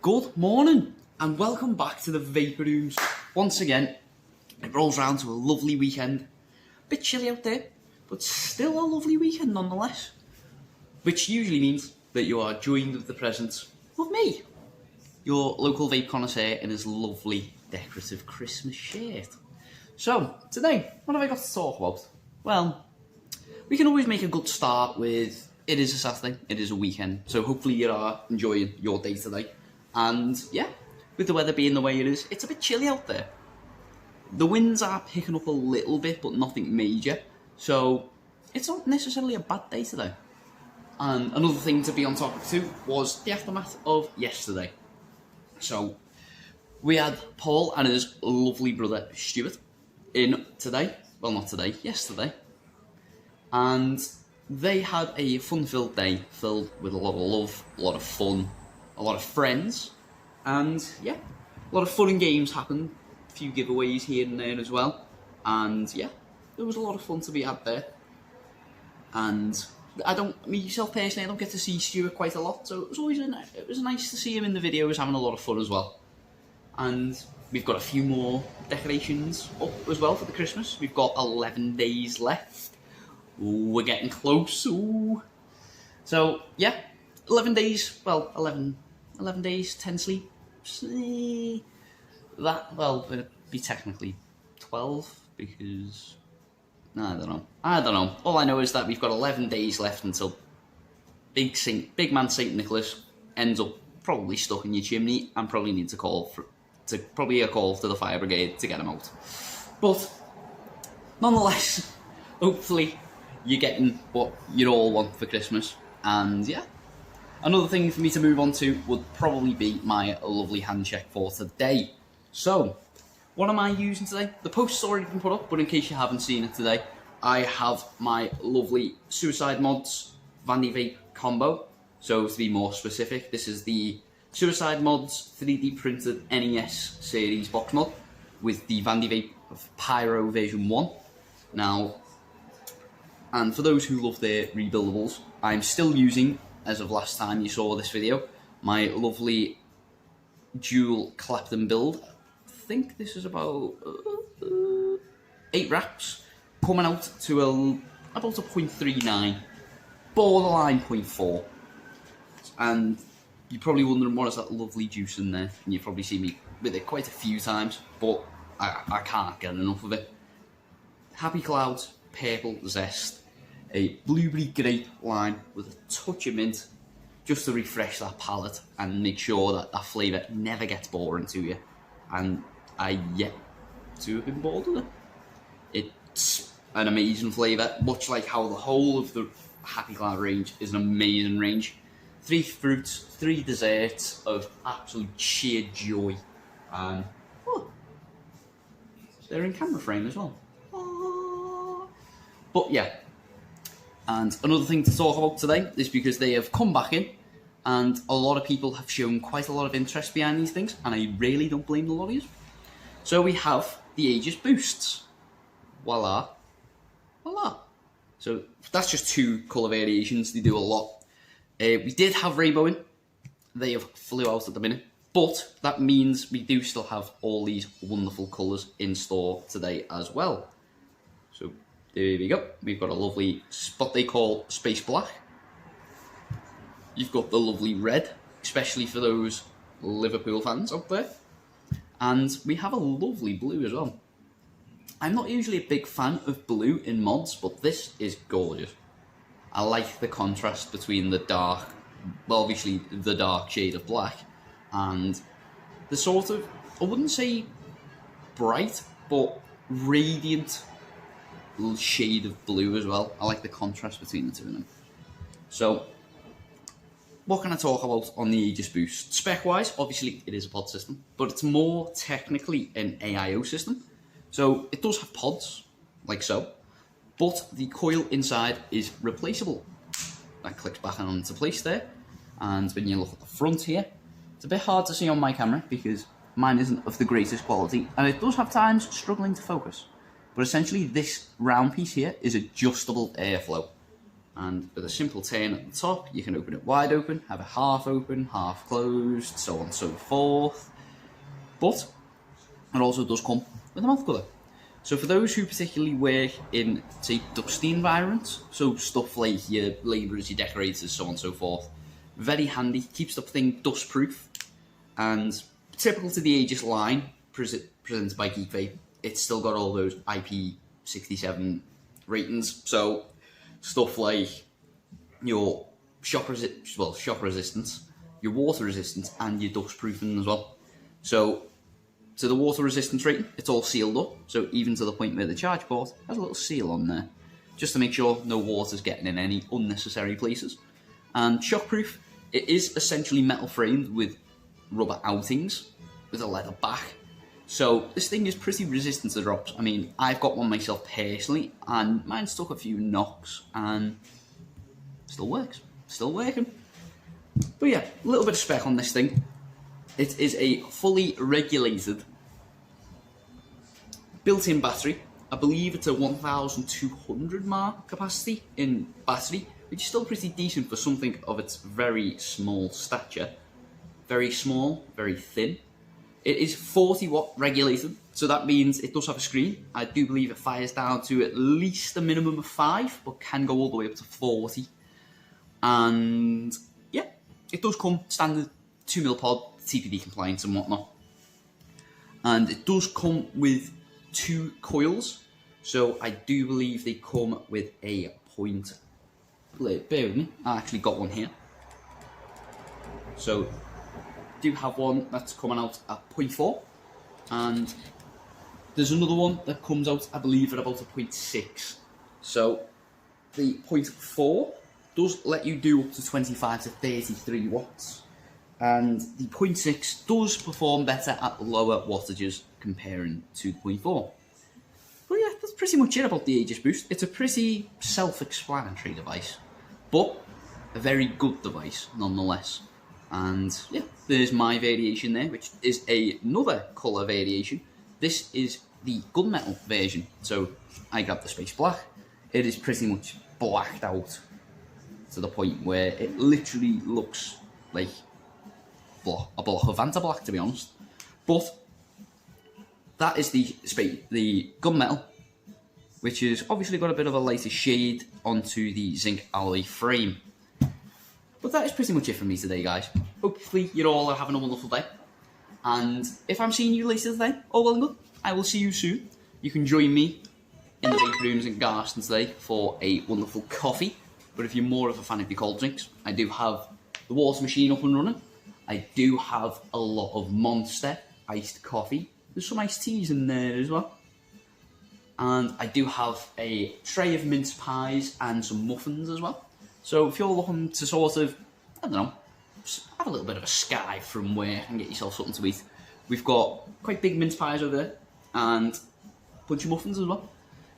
Good morning and welcome back to the Vapour Rooms. Once again, it rolls round to a lovely weekend. Bit chilly out there, but still a lovely weekend nonetheless. Which usually means that you are joined with the presence of me, your local vape connoisseur in his lovely decorative Christmas shirt. So, today, what have I got to talk about? Well, we can always make a good start with, it is a Saturday, it is a weekend, so hopefully you are enjoying your day today. And yeah, with the weather being the way it is, it's a bit chilly out there. The winds are picking up a little bit, but nothing major. So it's not necessarily a bad day today. And another thing to be on top of too was the aftermath of yesterday. So we had Paul and his lovely brother Stuart in today. Well, not today, yesterday. And they had a fun-filled day filled with a lot of love, a lot of fun, a lot of friends, and yeah, a lot of fun and games happened, a few giveaways here and there as well, and yeah, there was a lot of fun to be had there. And myself personally, I don't get to see Stuart quite a lot, so it was nice to see him in the videos having a lot of fun as well. And we've got a few more decorations up as well for the Christmas. We've got 11 days left. Ooh, we're getting close. Ooh. So yeah, 11 days, well, 11 days, 10 sleep. That, well, it'd be technically 12 because, I don't know. All I know is that we've got 11 days left until big man Saint Nicholas ends up probably stuck in your chimney and probably needs a call to the fire brigade to get him out. But nonetheless, hopefully you're getting what you all want for Christmas. And yeah, another thing for me to move on to would probably be my lovely hand check for today. So, what am I using today? The post's already been put up, but in case you haven't seen it today, I have my lovely Suicide Mods Vandy Vape combo. So, to be more specific, this is the Suicide Mods 3D printed NES series box mod with the Vandy Vape Pyro version 1. Now, and for those who love their rebuildables, I'm still using, as of last time you saw this video, my lovely dual Clapton build. I think this is about 8 wraps, coming out to about a 0.39, borderline 0.4. And you're probably wondering, what is that lovely juice in there? And you've probably seen me with it quite a few times, but I can't get enough of it. Happy Clouds, Purple Zest, a blueberry grape line with a touch of mint, just to refresh that palate and make sure that that flavour never gets boring to you. And I yet to have been bored with it. It's an amazing flavour, much like how the whole of the Happy Cloud range is an amazing range. 3 fruits, 3 desserts of absolute sheer joy. And they're in camera frame as well. But yeah, and another thing to talk about today is because they have come back in and a lot of people have shown quite a lot of interest behind these things, and I really don't blame the lot of you. So we have the Aegis Boosts. Voila. Voila. So that's just 2 colour variations, they do a lot. We did have Rainbow in, they have flew out at the minute, but that means we do still have all these wonderful colours in store today as well. So there we go. We've got a lovely spot they call Space Black. You've got the lovely red, especially for those Liverpool fans out there. And we have a lovely blue as well. I'm not usually a big fan of blue in mods, but this is gorgeous. I like the contrast between the dark, well, obviously the dark shade of black, and the sort of, I wouldn't say bright, but radiant shade of blue as well. I like the contrast between the two of them. So, what can I talk about on the Aegis Boost? Spec-wise, obviously it is a pod system, but it's more technically an AIO system. So it does have pods, like so, but the coil inside is replaceable. That clicks back onto place there, and when you look at the front here, it's a bit hard to see on my camera because mine isn't of the greatest quality, and it does have times struggling to focus. But essentially this round piece here is adjustable airflow. And with a simple turn at the top, you can open it wide open, have it half open, half closed, so on and so forth. But it also does come with a mouth cover. So for those who particularly work in, say, dusty environments, so stuff like your labourers, your decorators, so on and so forth, very handy, keeps the thing dust proof, and typical to the Aegis line presented by Geek Vape, it's still got all those IP67 ratings, so stuff like your shock resistance, your water resistance, and your dust proofing as well. So to the water resistance rating, it's all sealed up, so even to the point where the charge port has a little seal on there, just to make sure no water's getting in any unnecessary places. And shockproof, it is essentially metal framed with rubber outings with a leather back. So this thing is pretty resistant to drops. I mean, I've got one myself personally, and mine's took a few knocks, and still works, still working. But yeah, a little bit of spec on this thing. It is a fully regulated built-in battery. I believe it's a 1,200 mAh capacity in battery, which is still pretty decent for something of its very small stature. Very small, very thin. It is 40 watt regulated, so that means it does have a screen. I do believe it fires down to at least a minimum of 5, but can go all the way up to 40. And yeah, it does come standard 2mm pod, TPD compliance and whatnot. And it does come with 2 coils, so I do believe they come with a point. Bear with me, I actually got one here. So do have one that's coming out at 0.4, and there's another one that comes out, I believe, at about a 0.6. So the 0.4 does let you do up to 25 to 33 watts, and the 0.6 does perform better at lower wattages comparing to the 0.4. But yeah, that's pretty much it about the Aegis Boost. It's a pretty self-explanatory device, but a very good device nonetheless. And yeah, there's my variation there, which is another colour variation. This is the gunmetal version. So I grabbed the space black. It is pretty much blacked out to the point where it literally looks like a block of Vanta Black, to be honest. But that is the gunmetal, which has obviously got a bit of a lighter shade onto the zinc alloy frame. But that is pretty much it for me today, guys. Hopefully you all are having a wonderful day. And if I'm seeing you later today, oh well and good. I will see you soon. You can join me in the vape rooms in Garston today for a wonderful coffee. But if you're more of a fan of your cold drinks, I do have the water machine up and running. I do have a lot of Monster iced coffee. There's some iced teas in there as well. And I do have a tray of mince pies and some muffins as well. So if you're looking to sort of, I don't know, have a little bit of a sky from work and get yourself something to eat, we've got quite big mince pies over there and a bunch of muffins as well.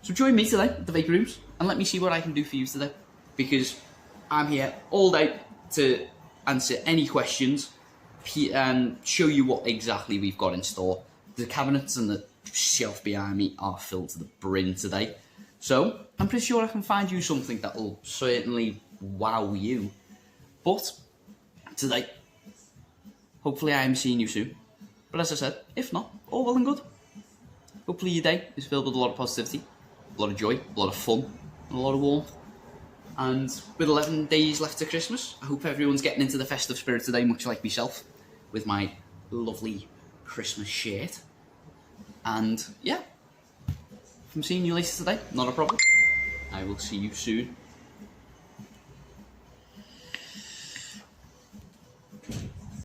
So join me today at the vape rooms and let me see what I can do for you today, because I'm here all day to answer any questions and show you what exactly we've got in store. The cabinets and the shelf behind me are filled to the brim today. So I'm pretty sure I can find you something that will certainly wow you. But today, hopefully I am seeing you soon. But as I said, if not, all well and good. Hopefully your day is filled with a lot of positivity, a lot of joy, a lot of fun, and a lot of warmth. And with 11 days left to Christmas, I hope everyone's getting into the festive spirit today, much like myself, with my lovely Christmas shirt. And yeah, if I'm seeing you later today, not a problem. I will see you soon.